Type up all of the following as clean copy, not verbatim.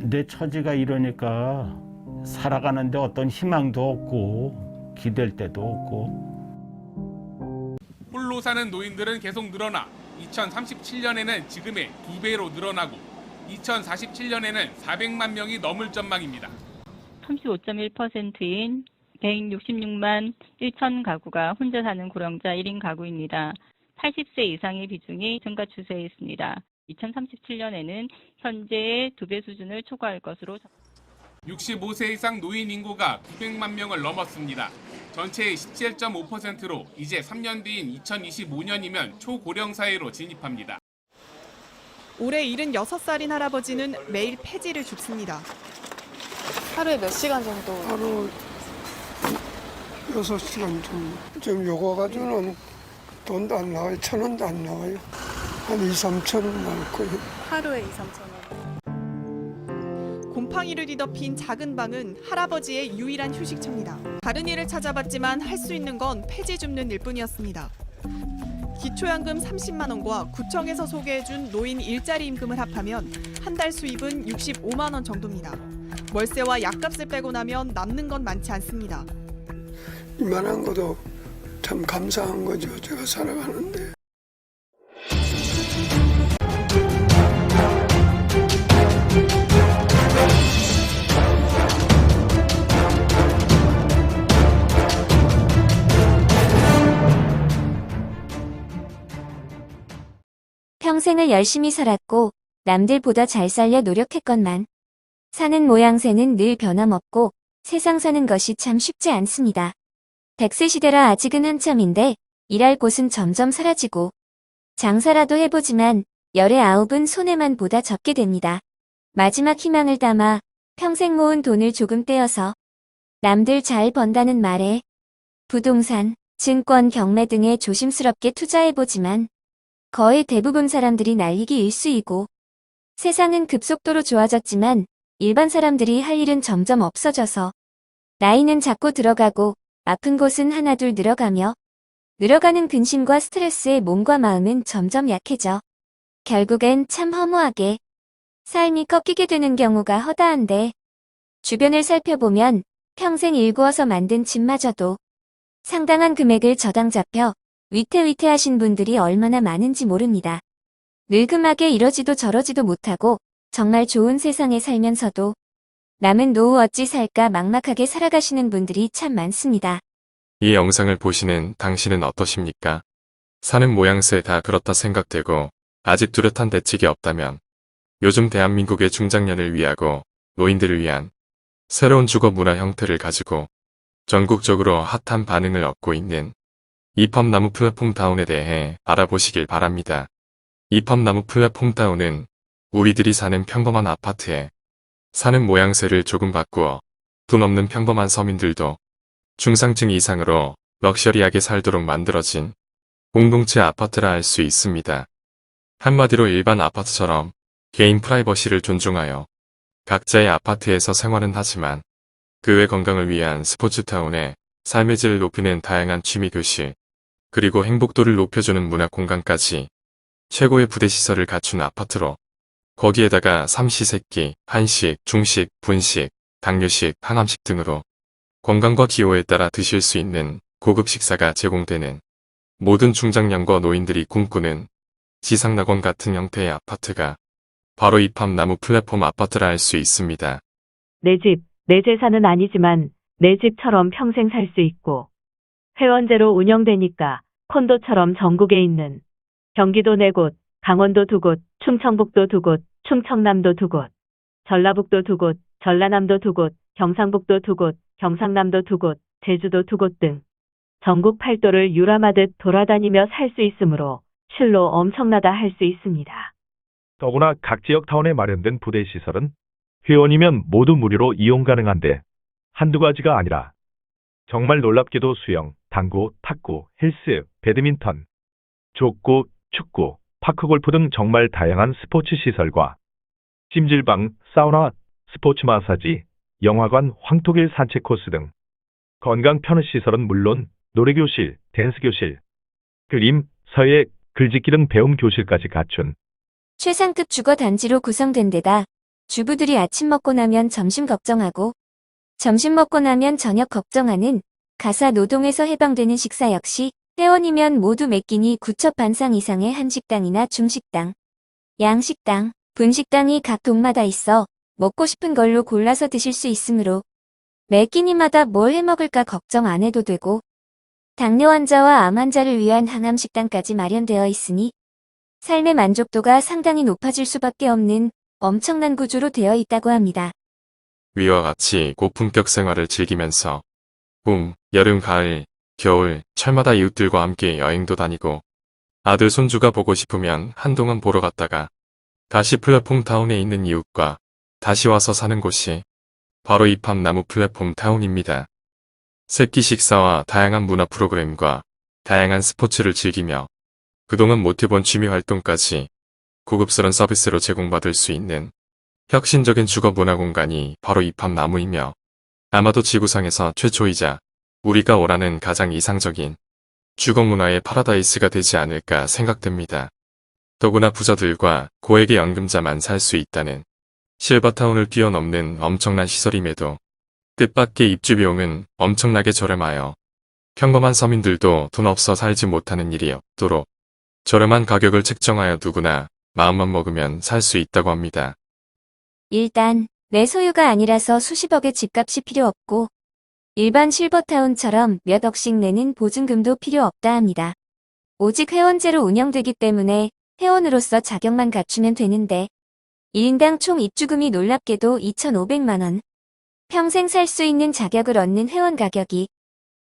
내 처지가 이러니까 살아가는데 어떤 희망도 없고 기댈 데도 없고. 홀로 사는 노인들은 계속 늘어나 2037년에는 지금의 2배로 늘어나고 2047년에는 400만 명이 넘을 전망입니다. 35.1%인 166만 1천 가구가 혼자 사는 고령자 1인 가구입니다. 80세 이상의 비중이 증가 추세에 있습니다. 2037년에는 현재의 2배 수준을 초과할 것으로. 65세 이상 노인 인구가 900만 명을 넘었습니다. 전체의 17.5%로 이제 3년 뒤인 2025년이면 초고령 사회로 진입합니다. 올해 76살인 할아버지는 매일 폐지를 줍습니다. 하루에 몇 시간 정도? 하루 6시간 정도. 지금 요거 가지고는 돈도 안 나와요. 1,000원도 안 나와요. 한 2, 3천 원 나올 거예요. 하루에 2, 3천 원. 곰팡이를 뒤덮인 작은 방은 할아버지의 유일한 휴식처입니다. 다른 일을 찾아봤지만 할 수 있는 건 폐지 줍는 일뿐이었습니다. 기초연금 30만 원과 구청에서 소개해준 노인 일자리 임금을 합하면 한 달 수입은 65만 원 정도입니다. 월세와 약값을 빼고 나면 남는 건 많지 않습니다. 이만한 것도 참 감사한 거죠. 제가 살아가는데. 평생을 열심히 살았고 남들보다 잘 살려 노력했건만 사는 모양새는 늘 변함없고 세상 사는 것이 참 쉽지 않습니다. 100세 시대라 아직은 한참인데 일할 곳은 점점 사라지고 장사라도 해보지만 열의 9은 손해만 보다 적게 됩니다. 마지막 희망을 담아 평생 모은 돈을 조금 떼어서 남들 잘 번다는 말에 부동산, 증권, 경매 등에 조심스럽게 투자해보지만 거의 대부분 사람들이 날리기 일쑤이고 세상은 급속도로 좋아졌지만 일반 사람들이 할 일은 점점 없어져서 나이는 자꾸 들어가고 아픈 곳은 하나둘 늘어가며 늘어가는 근심과 스트레스에 몸과 마음은 점점 약해져 결국엔 참 허무하게 삶이 꺾이게 되는 경우가 허다한데 주변을 살펴보면 평생 일구어서 만든 집마저도 상당한 금액을 저당 잡혀 위태위태하신 분들이 얼마나 많은지 모릅니다. 늙음하게 이러지도 저러지도 못하고 정말 좋은 세상에 살면서도 남은 노후 어찌 살까 막막하게 살아가시는 분들이 참 많습니다. 이 영상을 보시는 당신은 어떠십니까? 사는 모양새 다 그렇다 생각되고 아직 뚜렷한 대책이 없다면 요즘 대한민국의 중장년을 위하고 노인들을 위한 새로운 주거 문화 형태를 가지고 전국적으로 핫한 반응을 얻고 있는 이팝나무 플랫폼 다운에 대해 알아보시길 바랍니다. 이팝나무 플랫폼 다운은 우리들이 사는 평범한 아파트에 사는 모양새를 조금 바꾸어 돈 없는 평범한 서민들도 중상층 이상으로 럭셔리하게 살도록 만들어진 공동체 아파트라 할 수 있습니다. 한마디로 일반 아파트처럼 개인 프라이버시를 존중하여 각자의 아파트에서 생활은 하지만 그 외 건강을 위한 스포츠타운에 삶의 질을 높이는 다양한 취미교실, 그리고 행복도를 높여주는 문화공간까지 최고의 부대시설을 갖춘 아파트로 거기에다가 삼시세끼, 한식, 중식, 분식, 당뇨식, 항암식 등으로 건강과 기호에 따라 드실 수 있는 고급 식사가 제공되는 모든 중장년과 노인들이 꿈꾸는 지상낙원 같은 형태의 아파트가 바로 이팝나무 플랫폼 아파트라 할 수 있습니다. 내 집, 내 재산은 아니지만 내 집처럼 평생 살 수 있고 회원제로 운영되니까 콘도처럼 전국에 있는 경기도 4곳, 강원도 2곳, 충청북도 2곳, 충청남도 2곳, 전라북도 2곳, 전라남도 2곳, 경상북도 2곳, 경상남도 2곳, 제주도 2곳 등 전국 8도를 유람하듯 돌아다니며 살 수 있으므로 실로 엄청나다 할 수 있습니다. 더구나 각 지역 타운에 마련된 부대시설은 회원이면 모두 무료로 이용 가능한데 한두 가지가 아니라 정말 놀랍게도 수영, 당구, 탁구, 헬스, 배드민턴, 족구, 축구, 파크골프 등 정말 다양한 스포츠 시설과 찜질방, 사우나, 스포츠 마사지, 영화관, 황토길 산책 코스 등 건강 편의 시설은 물론 노래교실, 댄스교실, 그림, 서예, 글짓기 등 배움 교실까지 갖춘 최상급 주거 단지로 구성된 데다 주부들이 아침 먹고 나면 점심 걱정하고, 점심 먹고 나면 저녁 걱정하는 가사 노동에서 해방되는 식사 역시 회원이면 모두 매 끼니 9첩 반상 이상의 한식당이나 중식당, 양식당, 분식당이 각 동마다 있어 먹고 싶은 걸로 골라서 드실 수 있으므로 매 끼니마다 뭘 해먹을까 걱정 안 해도 되고, 당뇨 환자와 암 환자를 위한 항암식당까지 마련되어 있으니 삶의 만족도가 상당히 높아질 수밖에 없는 엄청난 구조로 되어 있다고 합니다. 위와 같이 고품격 생활을 즐기면서 봄, 여름, 가을, 겨울, 철마다 이웃들과 함께 여행도 다니고 아들 손주가 보고 싶으면 한동안 보러 갔다가 다시 플랫폼 타운에 있는 이웃과 다시 와서 사는 곳이 바로 이팝나무 플랫폼 타운입니다. 새끼 식사와 다양한 문화 프로그램과 다양한 스포츠를 즐기며 그동안 못해본 취미 활동까지 고급스러운 서비스로 제공받을 수 있는 혁신적인 주거 문화 공간이 바로 이팝나무이며 아마도 지구상에서 최초이자 우리가 원하는 가장 이상적인 주거 문화의 파라다이스가 되지 않을까 생각됩니다. 더구나 부자들과 고액의 연금자만 살 수 있다는 실버타운을 뛰어넘는 엄청난 시설임에도 뜻밖의 입주 비용은 엄청나게 저렴하여 평범한 서민들도 돈 없어 살지 못하는 일이 없도록 저렴한 가격을 책정하여 누구나 마음만 먹으면 살 수 있다고 합니다. 일단 내 소유가 아니라서 수십억의 집값이 필요 없고 일반 실버타운처럼 몇 억씩 내는 보증금도 필요 없다 합니다. 오직 회원제로 운영되기 때문에 회원으로서 자격만 갖추면 되는데 1인당 총 입주금이 놀랍게도 2,500만 원. 평생 살 수 있는 자격을 얻는 회원 가격이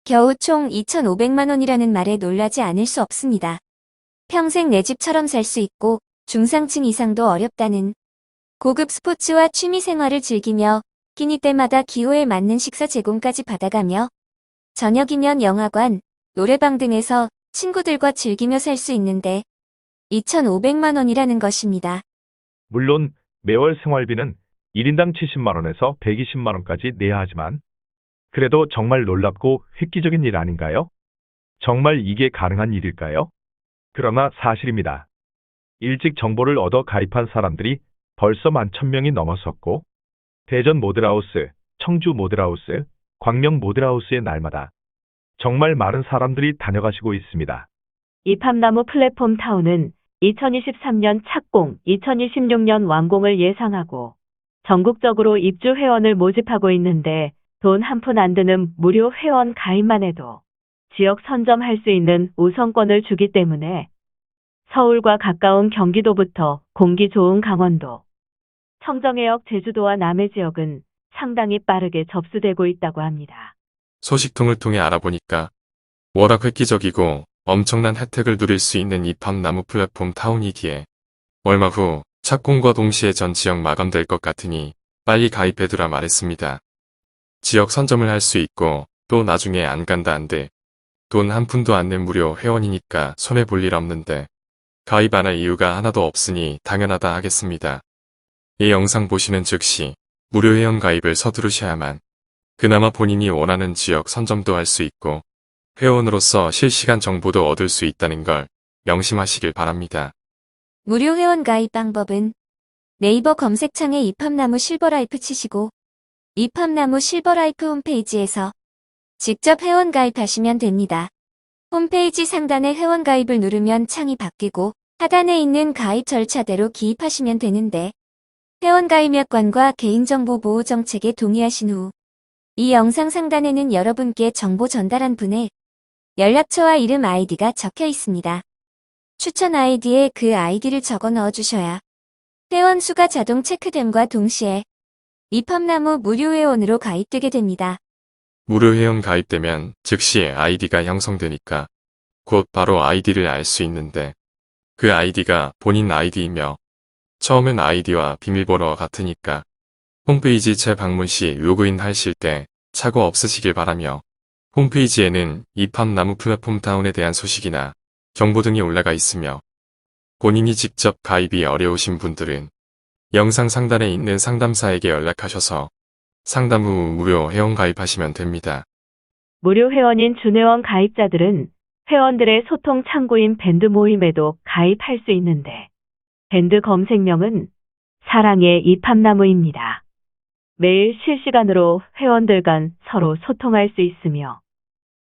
겨우 총 2,500만 원이라는 말에 놀라지 않을 수 없습니다. 평생 내 집처럼 살 수 있고 중상층 이상도 어렵다는 고급 스포츠와 취미 생활을 즐기며 끼니 때마다 기호에 맞는 식사 제공까지 받아가며 저녁이면 영화관, 노래방 등에서 친구들과 즐기며 살 수 있는데 2,500만 원이라는 것입니다. 물론 매월 생활비는 1인당 70만 원에서 120만 원까지 내야 하지만 그래도 정말 놀랍고 획기적인 일 아닌가요? 정말 이게 가능한 일일까요? 그러나 사실입니다. 일찍 정보를 얻어 가입한 사람들이 벌써 11,000명이 넘어섰고 대전 모델하우스, 청주 모델하우스, 광명 모델하우스의 날마다 정말 많은 사람들이 다녀가시고 있습니다. 이팝나무 플랫폼 타운은 2023년 착공, 2026년 완공을 예상하고 전국적으로 입주 회원을 모집하고 있는데 돈 한 푼 안 드는 무료 회원 가입만 해도 지역 선점할 수 있는 우선권을 주기 때문에 서울과 가까운 경기도부터 공기 좋은 강원도, 청정해역 제주도와 남해 지역은 상당히 빠르게 접수되고 있다고 합니다. 소식통을 통해 알아보니까 워낙 획기적이고 엄청난 혜택을 누릴 수 있는 이팝나무 플랫폼 타운이기에 얼마 후 착공과 동시에 전 지역 마감될 것 같으니 빨리 가입해두라 말했습니다. 지역 선점을 할 수 있고 또 나중에 안 간다 한들 돈 한 푼도 안 낸 무료 회원이니까 손해볼 일 없는데 가입 안 할 이유가 하나도 없으니 당연하다 하겠습니다. 이 영상 보시는 즉시 무료 회원 가입을 서두르셔야만 그나마 본인이 원하는 지역 선점도 할 수 있고 회원으로서 실시간 정보도 얻을 수 있다는 걸 명심하시길 바랍니다. 무료 회원 가입 방법은 네이버 검색창에 이팝나무 실버라이프 치시고 이팝나무 실버라이프 홈페이지에서 직접 회원 가입하시면 됩니다. 홈페이지 상단에 회원 가입을 누르면 창이 바뀌고 하단에 있는 가입 절차대로 기입하시면 되는데 회원 가입약관과 개인정보 보호 정책에 동의하신 후 이 영상 상단에는 여러분께 정보 전달한 분의 연락처와 이름 아이디가 적혀 있습니다. 추천 아이디에 그 아이디를 적어 넣어주셔야 회원 수가 자동 체크됨과 동시에 이팝나무 무료 회원으로 가입되게 됩니다. 무료 회원 가입되면 즉시 아이디가 형성되니까 곧 바로 아이디를 알 수 있는데 그 아이디가 본인 아이디이며 처음엔 아이디와 비밀번호와 같으니까 홈페이지 재방문 시 로그인 하실 때 착오 없으시길 바라며 홈페이지에는 이팝나무 플랫폼 타운에 대한 소식이나 정보 등이 올라가 있으며 본인이 직접 가입이 어려우신 분들은 영상 상단에 있는 상담사에게 연락하셔서 상담 후 무료 회원 가입하시면 됩니다. 무료 회원인 준회원 가입자들은 회원들의 소통 창구인 밴드 모임에도 가입할 수 있는데 밴드 검색명은 사랑의 입합나무입니다. 매일 실시간으로 회원들 간 서로 소통할 수 있으며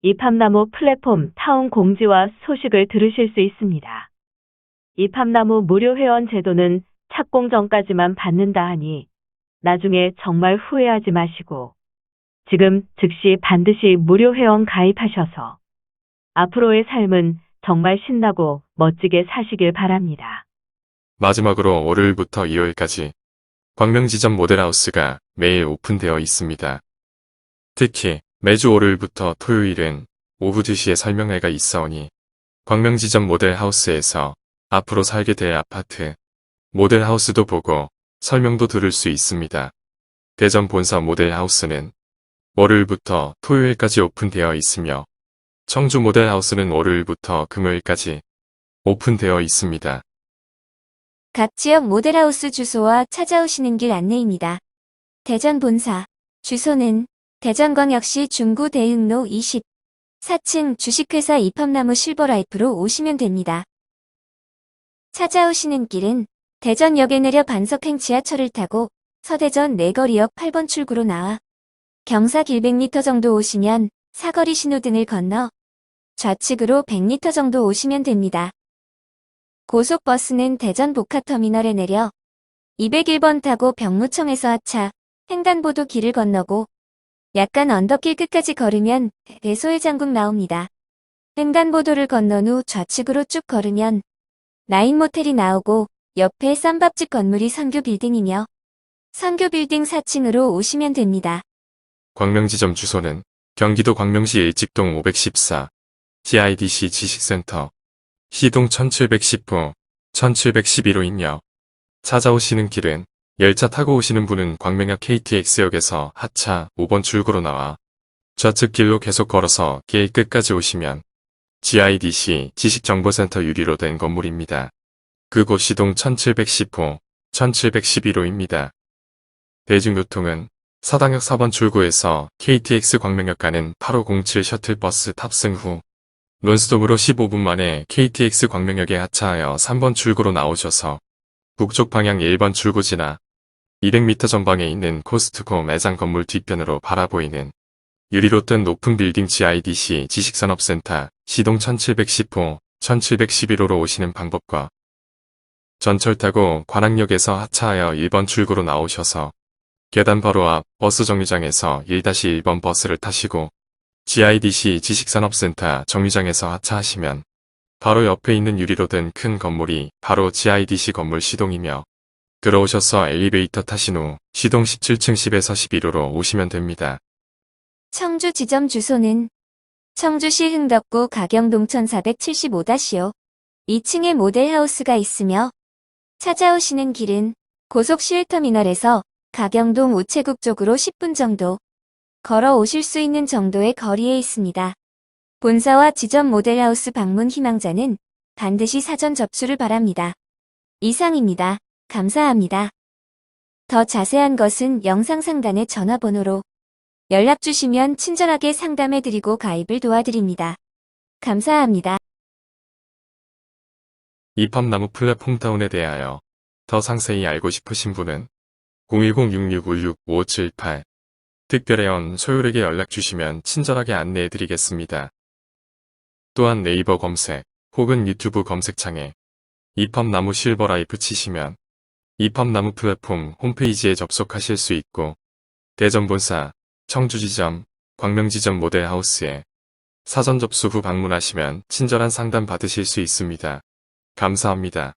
입합나무 플랫폼 타운 공지와 소식을 들으실 수 있습니다. 입합나무 무료 회원 제도는 착공 전까지만 받는다 하니 나중에 정말 후회하지 마시고 지금 즉시 반드시 무료 회원 가입하셔서 앞으로의 삶은 정말 신나고 멋지게 사시길 바랍니다. 마지막으로 월요일부터 일요일까지 광명지점 모델하우스가 매일 오픈되어 있습니다. 특히 매주 월요일부터 토요일은 오후 2시에 설명회가 있어오니 광명지점 모델하우스에서 앞으로 살게 될 아파트, 모델하우스도 보고 설명도 들을 수 있습니다. 대전 본사 모델하우스는 월요일부터 토요일까지 오픈되어 있으며 청주 모델하우스는 월요일부터 금요일까지 오픈되어 있습니다. 각 지역 모델하우스 주소와 찾아오시는 길 안내입니다. 대전 본사 주소는 대전광역시 중구 대흥로 20 4층 주식회사 입합나무 실버라이프로 오시면 됩니다. 찾아오시는 길은 대전역에 내려 반석행 지하철을 타고 서대전 내거리역 8번 출구로 나와 경사 길 100m 정도 오시면 사거리 신호등을 건너 좌측으로 100m 정도 오시면 됩니다. 고속버스는 대전 복합터미널에 내려 201번 타고 병무청에서 하차, 횡단보도 길을 건너고 약간 언덕길 끝까지 걸으면 대소해장국 나옵니다. 횡단보도를 건넌 후 좌측으로 쭉 걸으면 라인모텔이 나오고 옆에 쌈밥집 건물이 선교빌딩이며 선교빌딩 4층으로 오시면 됩니다. 광명지점 주소는 경기도 광명시 일직동 514 GIDC 지식센터 시동 1710호 1711호이며 찾아오시는 길은 열차 타고 오시는 분은 광명역 KTX역에서 하차 5번 출구로 나와 좌측 길로 계속 걸어서 길 끝까지 오시면 GIDC 지식정보센터 유리로 된 건물입니다. 그곳 시동 1710호 1711호입니다. 대중교통은 사당역 4번 출구에서 KTX 광명역 가는 8507 셔틀버스 탑승 후 논스톱으로 15분 만에 KTX 광명역에 하차하여 3번 출구로 나오셔서 북쪽 방향 1번 출구 지나 200m 전방에 있는 코스트코 매장 건물 뒤편으로 바라보이는 유리로 뜬 높은 빌딩 GIDC 지식산업센터 시동 1710호 1711호로 오시는 방법과 전철 타고 관악역에서 하차하여 1번 출구로 나오셔서 계단 바로 앞 버스 정류장에서 1-1번 버스를 타시고 GIDC 지식산업센터 정류장에서 하차하시면 바로 옆에 있는 유리로 된 큰 건물이 바로 GIDC 건물 시동이며 들어오셔서 엘리베이터 타신 후 시동 17층 10에서 11호로 오시면 됩니다. 청주 지점 주소는 청주시 흥덕구 가경동 1475-5 2층에 모델하우스가 있으며 찾아오시는 길은 고속시외터미널에서 가경동 우체국 쪽으로 10분 정도 걸어오실 수 있는 정도의 거리에 있습니다. 본사와 지점 모델하우스 방문 희망자는 반드시 사전 접수를 바랍니다. 이상입니다. 감사합니다. 더 자세한 것은 영상 상단의 전화번호로 연락 주시면 친절하게 상담해드리고 가입을 도와드립니다. 감사합니다. 입합나무 플랫폼 타운에 대하여 더 상세히 알고 싶으신 분은 010-6656-5578 특별회원 소율에게 연락 주시면 친절하게 안내해드리겠습니다. 또한 네이버 검색 혹은 유튜브 검색창에 입합나무 실버라이프 치시면 입합나무 플랫폼 홈페이지에 접속하실 수 있고 대전본사, 청주지점, 광명지점 모델하우스에 사전 접수 후 방문하시면 친절한 상담 받으실 수 있습니다. 감사합니다.